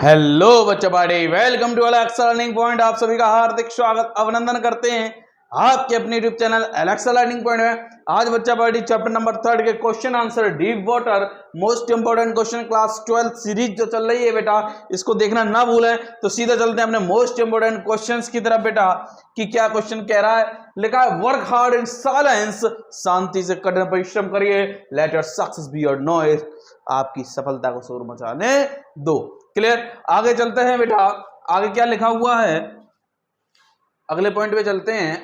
Hello बच्चा party, welcome to Alexa learning point. आप सभी का हार्दिक स्वागत अभिनंदन करते हैं आपके अपने YouTube channel Alexa learning point में। आज बच्चा पार्टी चैप्टर नंबर 3 के question answer deep water most important question class 12 series जो चल रही है बेटा, इसको देखना ना भूलें। तो सीधा चलते हैं अपने मोस्ट इंपोर्टेंट क्वेश्चंस की तरफ बेटा, कि क्या क्वेश्चन कह रहा है। लिखा है वर्क हार्ड इन साइलेंस, शांति से कठिन परिश्रम करिए, let your success be your noise, आपकी सफलता को शोर मचाने दो। क्लियर, आगे चलते हैं बेटा। आगे क्या लिखा हुआ है, अगले पॉइंट पे चलते हैं।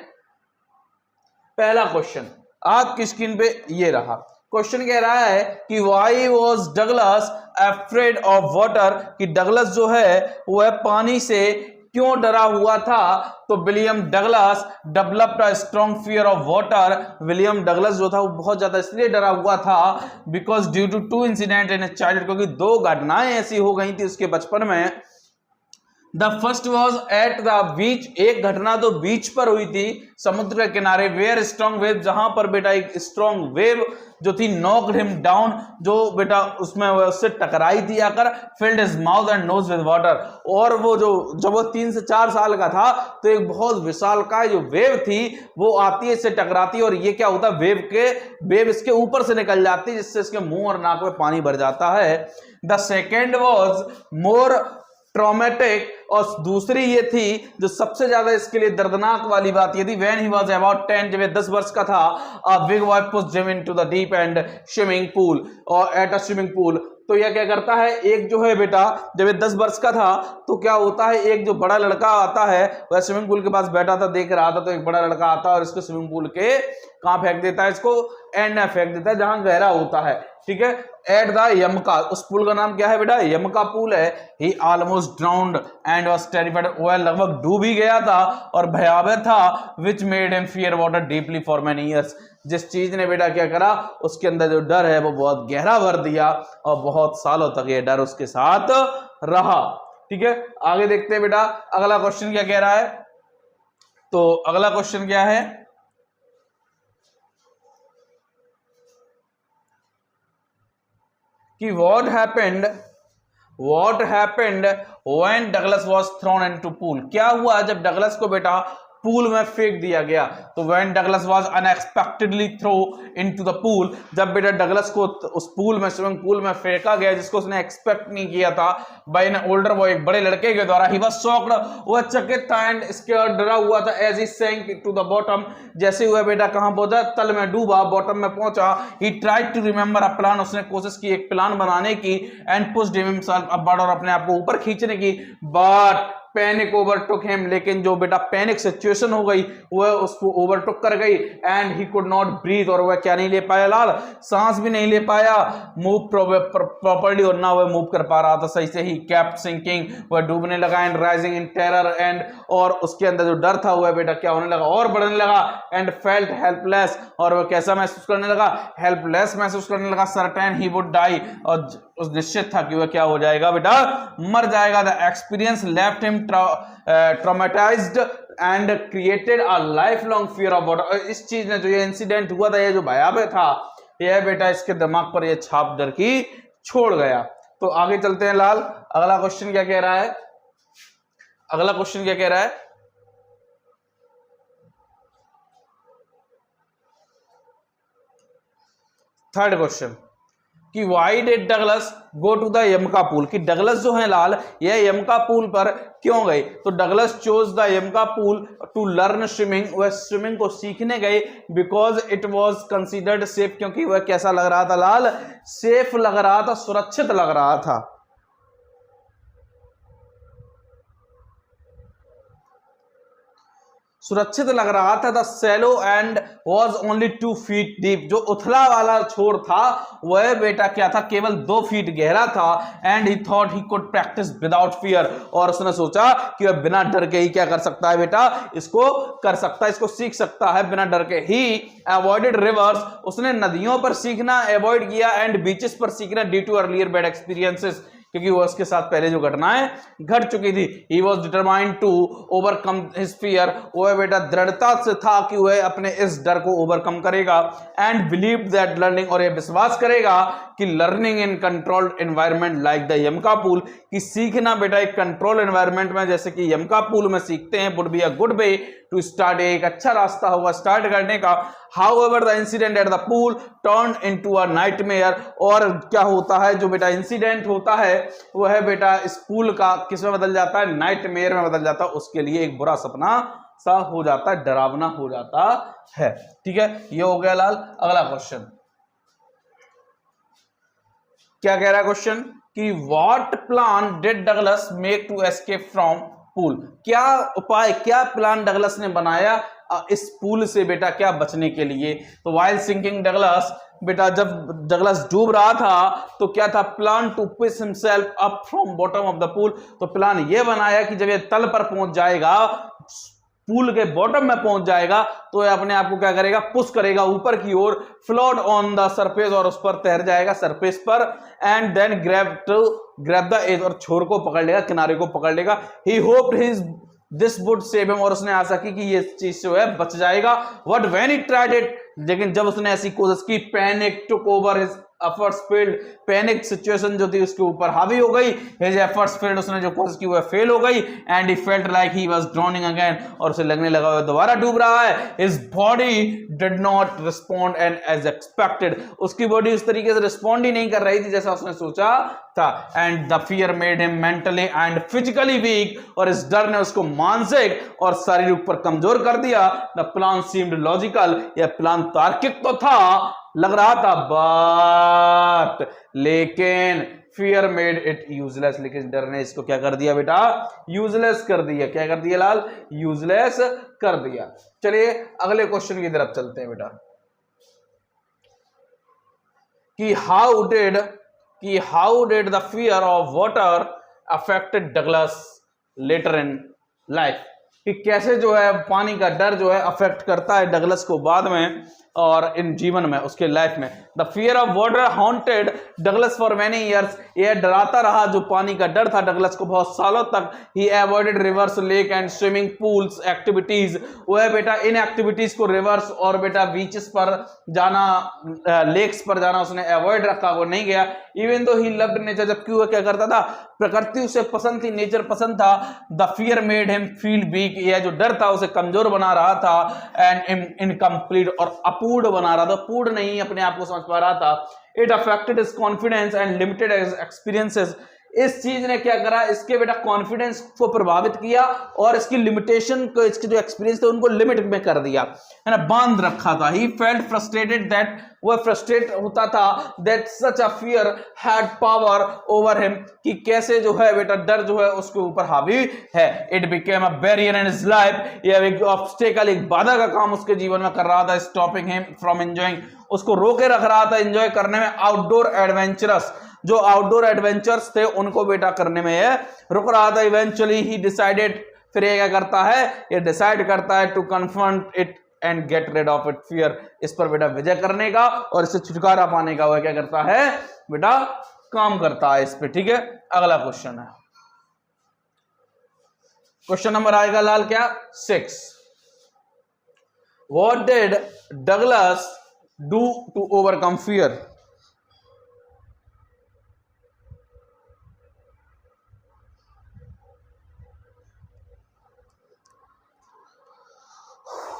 पहला क्वेश्चन आपकी स्क्रीन पे ये रहा। क्वेश्चन कह रहा है कि why was Douglas afraid of water, कि डगलस जो है वह पानी से क्यों डरा हुआ था। तो William Douglas developed a strong fear of water. William Douglas जो था वो बहुत ज्यादा इसलिए डरा हुआ था because due to 2 incident in childhood, क्योंकि 2 घटनाएं ऐसी हो गई थी उसके बचपन में। The first was at the beach, एक घटना तो बीच पर हुई थी, समुद्र के किनारे। वेयर स्ट्रॉन्ग वेव, जहां पर बेटा एक स्ट्रॉन्ग वेव जो थी नॉक्ड हिम डाउन, जो बेटा उसमें उससे टकराई थी आकर। Filled his mouth and nose with water, और वो जो जब वो 3 से 4 साल का था तो एक बहुत विशालकाय जो वेव थी वो आती है, इससे टकराती है, और ये क्या होता है, वेव इसके ऊपर से निकल जाती है, जिससे इसके मुंह और नाक में पानी भर जाता है। The second was more traumatic, और दूसरी ये थी जो सबसे ज्यादा इसके लिए दर्दनाक वाली बात ये थी। व्हेन ही वाज अबाउट 10, जब 10 वर्ष का था, a big boy pushed him into the deep and swimming pool, और एट अ स्विमिंग पूल। तो यह क्या करता है, एक जो है बेटा जब 10 वर्ष का था तो क्या होता है, एक जो बड़ा लड़का आता है वह स्विमिंग पूल के पास बैठा था, देख रहा था, तो एक बड़ा लड़का आता है और इसको स्विमिंग पूल के कहां फेंक देता है, इसको एंड में फेंक देता है जहां गहरा होता है। ठीक है, एट द यमका, उस पुल का नाम क्या है बेटा, यमका पुल है। He almost drowned and was terrified, वह लगभग डूब ही गया था और भयावह था। Which made him fear water deeply for many years, जिस चीज ने बेटा क्या करा, उसके अंदर जो डर है वो बहुत गहरा भर दिया और बहुत सालों तक ये डर उसके साथ रहा। ठीक है, आगे देखते हैं बेटा अगला क्वेश्चन क्या कह रहा है। तो अगला क्वेश्चन क्या है कि what happened when Douglas was thrown into pool, क्या हुआ जब डगलस को बेटा पूल में फेंक दिया गया। तो when Douglas was unexpectedly thrown into the pool, जब बेटा डगलस को उस पूल में, स्विमिंग पूल में फेंका गया जिसको उसने एक्सपेक्ट नहीं किया था, by an older boy, एक बड़े लड़के के द्वारा। he was shocked, वह चकित था, and scared, डरा हुआ था, as he sank to the bottom, जैसे हुआ बेटा कहां पहुंचा, तल में डूबा, बॉटम में पहुंचा। he tried to remember a plan, उसने कोशिश की एक प्लान बनाने की, and pushed himself upward, और अपने आप को ऊपर खींचने की, but पैनिक ओवरटुक हिम, लेकिन जो बेटा पैनिक सिचुएशन हो गई वह उसको ओवरटुक कर गई। And he could not breathe, और वह क्या नहीं ले पाया लाल, सांस भी नहीं ले पाया। मूव प्रॉपर्ली, और ना वह मूव कर पा रहा था सही से। ही केप्ट सिंकिंग, वह डूबने लगा। And rising in terror, and और उसके अंदर जो डर था वह बेटा क्या होने लगा, और बढ़ने लगा। एंड फेल्ट हेल्पलेस, और वह कैसा महसूस करने लगा, हेल्पलेस महसूस करने लगा। सर्टेन ही वुड डाई, और उस निश्चित था कि वह क्या हो जाएगा बेटा, मर जाएगा। The experience left him traumatised and created a life long fear of water. इस चीज ने, जो ये इंसिडेंट हुआ था, ये जो भयावह था, यह बेटा इसके दिमाग पर यह छाप डर की छोड़ गया। तो आगे चलते हैं लाल, अगला क्वेश्चन क्या कह रहा है, अगला क्वेश्चन क्या कह रहा है। थर्ड क्वेश्चन कि why did Douglas go to the YMCA pool, कि डगलस जो है लाल यह यमका पूल पर क्यों गए। तो Douglas chose the YMCA pool to learn swimming, वह स्विमिंग को सीखने गए। Because it was considered safe, क्योंकि वह कैसा लग रहा था लाल, सेफ लग रहा था, सुरक्षित लग रहा था। सुरक्षित लग रहा था। The shallow end was only 2 feet deep, जो उथला वाला छोर था वह बेटा क्या था, केवल 2 फीट गहरा था। And he thought he could practice without fear, और उसने सोचा कि वह बिना डर के ही क्या कर सकता है बेटा, इसको कर सकता है, इसको सीख सकता है बिना डर के। ही अवॉइडेड रिवर्स, उसने नदियों पर सीखना अवॉइड किया, एंड बीचेस पर सीखना due to earlier bad experiences, क्योंकि वो उसके साथ पहले जो घटनाएं घट चुकी थी। He was determined to overcome his fear, वह बेटा दृढ़ता से था कि वह अपने इस डर को ओवरकम करेगा। एंड बिलीव दैट लर्निंग, और यह विश्वास करेगा कि learning in controlled environment like the YMCA pool, कि सीखना बेटा एक कंट्रोल एनवायरनमेंट में जैसे कि यमका पूल में सीखते हैं, would be a good way to start, एक अच्छा रास्ता होगा स्टार्ट करने का। However the incident at the pool turn into a nightmare, और क्या होता है जो बेटा इंसिडेंट होता है वह बेटा इस पूल का किस में बदल जाता है, नाइटमेयर में बदल जाता है, उसके लिए एक बुरा सपना सा हो जाता है, डरावना हो जाता है। ठीक है, ये हो गया लाल। अगला क्वेश्चन क्या कह रहा है क्वेश्चन कि what plan did Douglas make to escape from pool, क्या उपाय, क्या प्लान डगलस ने बनाया इस पूल से बेटा क्या बचने के लिए। तो वाइल सिंकिंग डगलस, बेटा जब डगलस डूब रहा था तो क्या था, plan to push himself up from bottom of the pool, तो प्लान ये बनाया कि जब ये तल पर पहुंच जाएगा, पूल के बॉटम में पहुंच जाएगा, तो ये अपने आप को क्या करेगा, पुश करेगा ऊपर की ओर, फ्लोट ऑन द सरफेस, और उस पर तैर जाएगा सरफेस पर, and then grab the edge, और छोर को पकड़ लेगा, किनारे को पकड़ लेगा। He hoped his this would save him, और उसने आशा की कि ये चीज जो है बच जाएगा। But when he tried it, लेकिन जब उसने ऐसी कोशिश की, panic took over his efforts failed, panic situation जो थी उसके ऊपर हावी हो गई। हिज एफर्ट्स फेल्ड, उसने जो कोशिश की वह फेल हो गई। And he felt like he was drowning again, और उसे लगने लगा वह दोबारा डूब रहा है। His body did not respond and as expected, उसकी बॉडी उस तरीके से रिस्पॉन्ड ही नहीं कर रही थी जैसा उसने सोचा था। And the fear made him mentally and physically weak, और इस डर ने उसको मानसिक और शारीरिक रूप पर कमजोर कर दिया। द प्लान सीम्ड लॉजिकल, यह प्लान तार्किक तो था, लग रहा था, बट लेकिन फियर मेड इट यूजलेस, लेकिन डर ने इसको क्या कर दिया बेटा, यूजलेस कर दिया। क्या कर दिया लाल, यूजलेस कर दिया। चलिए अगले क्वेश्चन की तरफ चलते हैं बेटा, कि how did the fear of water affected Douglas later in life, कि कैसे जो है पानी का डर जो है अफेक्ट करता है डगलस को बाद में और इन जीवन में, उसके लाइफ में। The fear of water haunted Douglas for many years, यह डराता रहा, जो पानी का डर था डगलस को बहुत सालों तक। He avoided rivers, lake and swimming pools activities, वह बेटा इन एक्टिविटीज को, रिवर्स और बेटा बीचेस पर जाना, लेक्स पर जाना उसने अवॉइड रखा, वो नहीं गया। Even though he loved nature, जबकि वह क्या करता था, प्रकृति उसे पसंद थी, नेचर पसंद था। The fear made him feel weak, यह जो डर था उसे कमजोर बना रहा था, एंड इनकम्प्लीट, और अपूर्ण बना रहा था, पूर्ण नहीं अपने आप को समझ पा रहा था। It affected his confidence and limited experiences, इस चीज ने क्या करा, इसके बेटा कॉन्फिडेंस को प्रभावित किया और इसकी लिमिटेशन को, इसके जो एक्सपीरियंस थे उनको लिमिट में कर दिया, है ना, बांध रखा था। ही फेल्ट फ्रस्ट्रेटेड दैट, वह फ्रस्ट्रेट होता था, that such a fear had power over him, कि कैसे जो है बेटा डर जो है उसके ऊपर हावी है। It became a barrier in his life, यह एक ऑब्स्टेकल, एक बाधा का काम उसके जीवन में कर रहा था। स्टॉपिंग हिम फ्रॉम एंजॉयिंग, उसको रोके रख रहा था एंजॉय करने में। आउटडोर एडवेंचरस, जो आउटडोर एडवेंचर्स थे उनको बेटा करने में ये रुक रहा था। इवेंचुअली ही डिसाइडेड, फिर ये क्या करता है, ये डिसाइड करता है to confront it and get rid of it fear, इस पर बेटा विजय करने का और इससे छुटकारा पाने का वह क्या करता है बेटा, काम करता है इस पे। ठीक है, अगला क्वेश्चन है, क्वेश्चन नंबर आएगा लाल क्या, 6। What did Douglas do to overcome fear,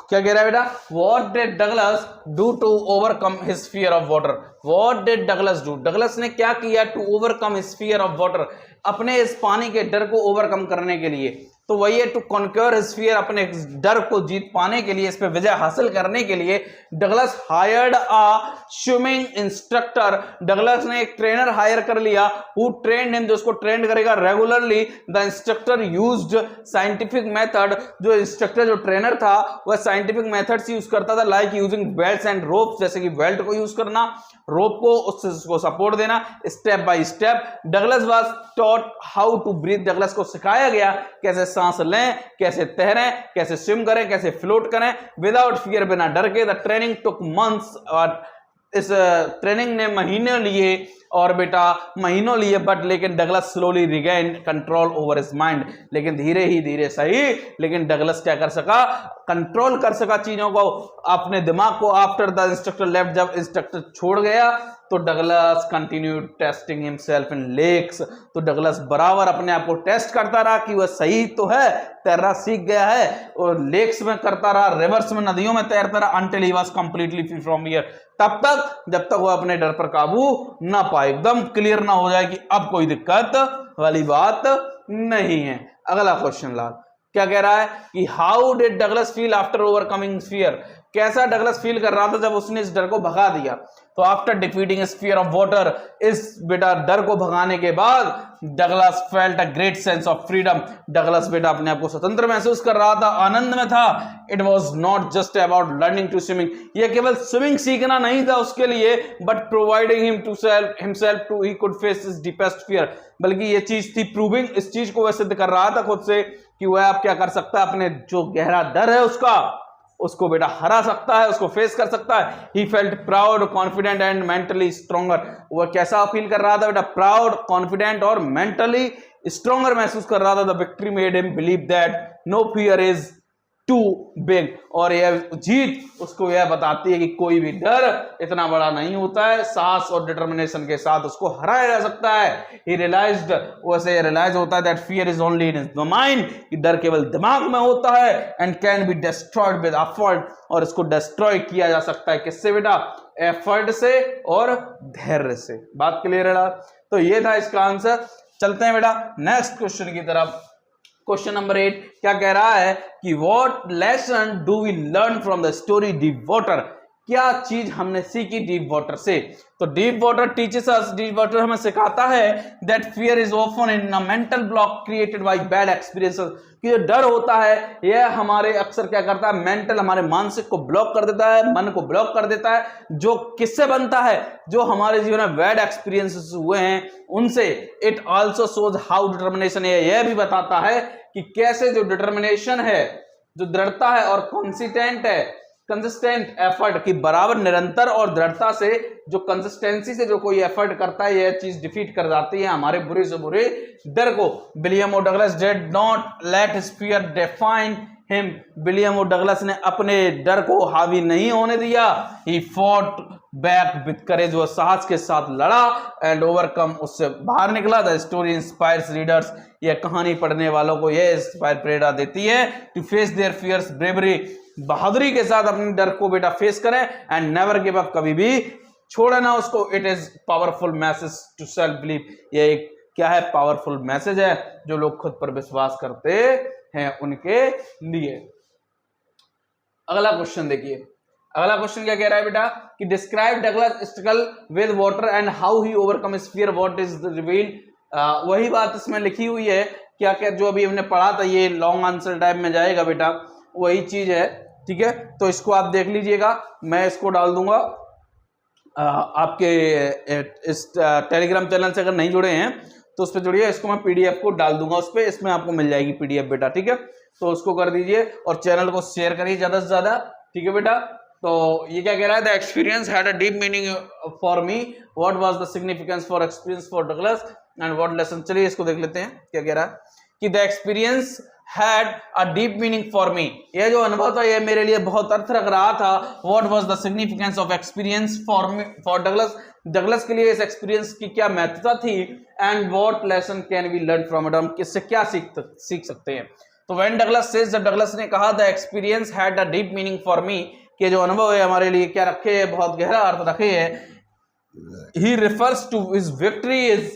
क्या कह रहा है बेटा, what did Douglas do to overcome his fear of water, what did Douglas do, Douglas ने क्या किया to overcome his fear of water, अपने इस पानी के डर को ओवरकम करने के लिए। तो वही है टू कॉन्क्योर हिज फियर, अपने डर को जीत पाने के लिए, इस पे विजय हासिल करने के लिए Douglas hired a swimming instructor, Douglas ने एक ट्रेनर हायर कर लिया, हु ट्रेन्ड हिम, जो उसको ट्रेन करेगा regularly. The instructor used scientific method, जो इंस्ट्रक्टर जो ट्रेनर था वह साइंटिफिक मेथड्स यूज करता था, like using belts and ropes, जैसे कि बेल्ट को यूज करना, रोप को उसको सपोर्ट देना, step by step. Douglas was taught how to breathe, Douglas को सिखाया गया कैसे सांस लें, कैसे तैरें, कैसे स्विम करें, कैसे फ्लोट करें विदाउट फियर, बिना डर के। द ट्रेनिंग टुक मंथ्स, और इस ट्रेनिंग ने महीने लिए। और बेटा महीनों लिए, बट लेकिन Douglas slowly regain control over his mind, लेकिन धीरे ही धीरे सही, लेकिन डगलस क्या कर सका, कंट्रोल कर सका चीजों को, अपने दिमाग को। आफ्टर द इंस्ट्रक्टर लेफ्ट, जब इंस्ट्रक्टर छोड़ गया तो Douglas continue testing himself in lakes, तो डगलस बराबर अपने आप को टेस्ट करता रहा कि वह सही तो है, तैरना सीख गया है, और लेक्स में करता रहा, रिवर्स में नदियों में तैरता रहा, until he was completely free from fear, तब तक जब तक वह अपने डर पर काबू ना पाए, एकदम क्लियर ना हो जाए कि अब कोई दिक्कत वाली बात नहीं है। अगला क्वेश्चन ला क्या कह रहा है कि how did Douglas feel after overcoming fear, कैसा डगलस फील कर रहा था जब उसने इस डर को भगा दिया। तो after defeating fear of water, इस बेटा डर को भगाने के बाद Douglas felt a great sense of freedom, Douglas बेटा अपने आप को स्वतंत्र महसूस कर रहा था, आनंद में था। It was not just about learning to swimming, यह केवल स्विमिंग सीखना नहीं था उसके लिए, but providing him to himself to he could face his deepest fear, बल्कि ये चीज थी प्रूविंग, इस चीज को वह सिद्ध कर रहा था खुद से कि वह अब क्या कर सकता है, अपने जो गहरा डर है उसको बेटा हरा सकता है, उसको फेस कर सकता है। He felt proud, confident and mentally stronger, वह कैसा फील कर रहा था बेटा, प्राउड, कॉन्फिडेंट और मेंटली स्ट्रॉन्गर महसूस कर रहा था। The victory made him believe that no fear is too big, और यह जीत उसको यह बताती है कि कोई भी डर इतना बड़ा नहीं होता है, साहस और डिटर्मिनेशन के साथ उसको हराया जा सकता है। ही रियलाइज्ड, वैसे रियलाइज होता है that fear is only in his mind, कि डर केवल दिमाग में होता है, and can be destroyed with effort, और इसको डिस्ट्रॉय किया जा सकता है किससे बेटा, एफर्ट से और धैर्य से। बात क्लियर है? तो ये था इसका आंसर। चलते हैं बेटा नेक्स्ट क्वेश्चन की तरफ। क्वेश्चन नंबर 8 क्या कह रहा है कि what lesson do we learn from the story deep water, क्या चीज हमने सीखी डीप वाटर से। तो deep water teaches us, deep water हमें सिखाता है that fear is often in a mental block created by bad experiences, कि जो डर होता है यह हमारे अक्सर क्या करता है, मेंटल, हमारे मानसिक को ब्लॉक कर देता है, मन को ब्लॉक कर देता है, जो किससे बनता है, जो हमारे जीवन में बैड एक्सपीरियंसेस हुए हैं उनसे। It also shows how determination, यह भी बताता है कि कैसे जो डिटर्मिनेशन है, जो दृढ़ता है और कंसिस्टेंट एफर्ट की बराबर निरंतर और दृढ़ता से, जो कंसिस्टेंसी से जो कोई एफर्ट करता है, यह चीज डिफीट कर जाती है हमारे बुरे से बुरे डर को। William O Douglas did not let his fear define him, William O Douglas ने अपने डर को हावी नहीं होने दिया। He fought back with courage, वो साहस के साथ लड़ा, एंड ओवरकम, उससे बाहर निकला। द स्टोरी इंस्पायर्स रीडर्स, यह कहानी पढ़ने वालों को यह इंस्पायर प्रेरणा देती है to face their fears bravery, बहादुरी के साथ अपने डर को बेटा फेस करें, एंड नेवर गिव अप, कभी भी छोड़े ना उसको। It is powerful message to self believe, यह एक क्या है, पावरफुल मैसेज है जो लोग खुद पर विश्वास करते हैं उनके लिए। अगला क्वेश्चन देखिए, अगला क्वेश्चन क्या कह रहा है बेटा कि describe Douglas struggle with water and how he overcome his fear, what is the reveal. वही बात इसमें लिखी हुई है, क्या क्या जो अभी हमने पढ़ा था, ये लॉन्ग आंसर टाइप में जाएगा बेटा, वही चीज है, ठीक है। तो इसको आप देख लीजिएगा, मैं इसको डाल दूंगा आपके इस टेलीग्राम चैनल से, अगर नहीं जुड़े हैं तो उस पर जुड़िए, इसको मैं पीडीएफ को डाल दूंगा उस पर, इसमें आपको मिल जाएगी पीडीएफ बेटा, ठीक है। तो उसको कर दीजिए और चैनल को शेयर करिए ज्यादा से ज्यादा, ठीक है बेटा। तो ये क्या कह रहा है, the experience had a deep meaning for me, what was the significance for experience for Douglas and what lesson. चलिए इसको देख लेते हैं क्या कह रहा है कि the experience had a deep meaning for मी, यह जो अनुभव था यह मेरे लिए बहुत अर्थ रख रहा था। What was the significance of experience for me, for Douglas, Douglas के लिए इस एक्सपीरियंस की क्या महत्वता थी, and what lesson can we learn from it, हम इससे क्या सीख सकते हैं। तो व्हेन डगलस सेज, जब डगलस ने कहा the experience had a deep meaning for me, कि जो अनुभव है हमारे लिए क्या रखे है, बहुत गहरा अर्थ रखे है। He refers to his victory is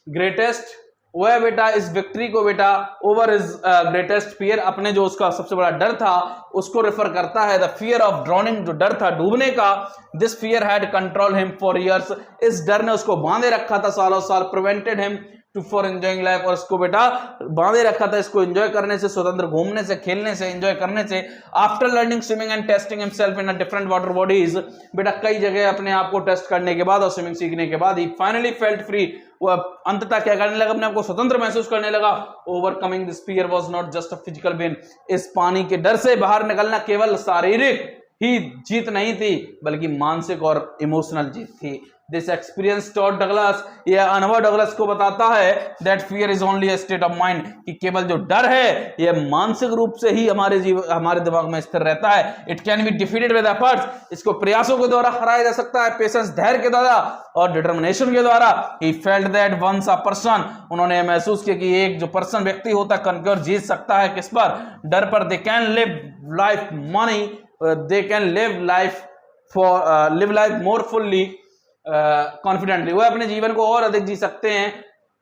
greatest, वह बेटा इस विक्ट्री को बेटा ओवर इज ग्रेटेस्ट फियर, अपने जो उसका सबसे बड़ा डर था उसको रेफर करता है। द फियर ऑफ ड्रॉनिंग, जो डर था डूबने का, this fear had control him for years, इस डर ने उसको बांधे रखा था सालों साल। Prevented him to for enjoying life, और इसको बेटा बांधे रखा था इसको एंजॉय करने से, स्वतंत्र घूमने से, खेलने से, एंजॉय करने से। After learning swimming and testing himself in a different water bodies, बेटा कई जगह अपने आप को टेस्ट करने के बाद और स्विमिंग सीखने के बाद ही फाइनली फेल्ट फ्री, वह अंततः क्या करने लगा, अपने आप को स्वतंत्र महसूस करने लगा। Overcoming this fear was not just a physical pain, इस पानी के डर से बाहर निकलना केवल शारीरिक ही जीत नहीं थी बल्कि मानसिक और इमोशनल जीत थी। दिस एक्सपीरियंस टॉट डगलस, यह अनुभव डगलस को बताता है that fear is only a state of mind, कि केवल जो डर है यह मानसिक रूप से ही हमारे दिमाग में स्थिर रहता है। It can be defeated with efforts, इसको प्रयासों के द्वारा हराया जा सकता है, पेशेंस धैर्य के द्वारा और डिटर्मिनेशन के द्वारा। He felt that once a person, उन्होंने महसूस किया कि एक जो पर्सन व्यक्ति होता है कनक्योर जीत सकता है किस पर, डर पर। They can live life money, they can live life more fully confidently, वह अपने जीवन को और अधिक जी सकते हैं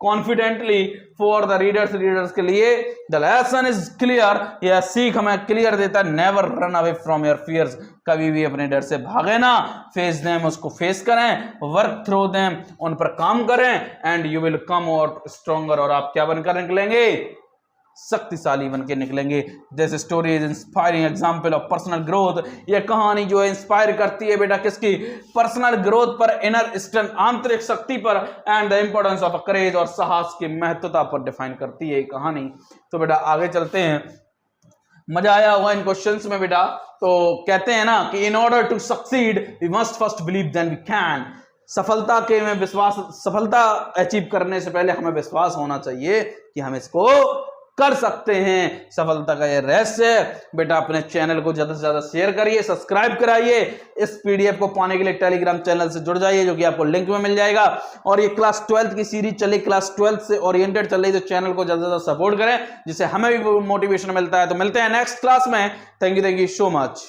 कॉन्फिडेंटली। फॉर द रीडर्स के लिए द लेसन इज क्लियर, यह सीख हमें क्लियर देता है। Never run away from your fears, कभी भी अपने डर से भागे ना। फेस देम, उसको फेस करें। वर्क थ्रू देम, उन पर काम करें। And you will come out stronger, और आप क्या बनकर निकलेंगे, शक्तिशाली बन के निकलेंगे। This story is inspiring example of personal growth, यह कहानी जो है इंस्पायर करती है बेटा किसकी, पर्सनल ग्रोथ पर, इनर स्ट्रेंथ आंतरिक शक्ति पर, and the importance of courage और साहस की महत्वता पर डिफाइन करती है ये कहानी। तो बेटा आगे चलते हैं, मजा आया होगा इन क्वेश्चंस में बेटा। तो कहते हैं ना कि in order to succeed we must first believe then we can, सफलता के में विश्वास, सफलता अचीव करने से पहले हमें विश्वास होना चाहिए कि हम इसको कर सकते हैं। सफलता का ये रहस्य बेटा। अपने चैनल को ज्यादा से ज्यादा शेयर करिए, सब्सक्राइब कराइए। इस पीडीएफ को पाने के लिए टेलीग्राम चैनल से जुड़ जाइए, जो कि आपको लिंक में मिल जाएगा। और ये क्लास 12 की सीरीज चली, क्लास 12 से ओरिएंटेड चल रही, तो चैनल को ज्यादा से ज्यादा सपोर्ट करें, जिससे हमें भी मोटिवेशन मिलता है। तो मिलते हैं नेक्स्ट क्लास में। Thank you so much.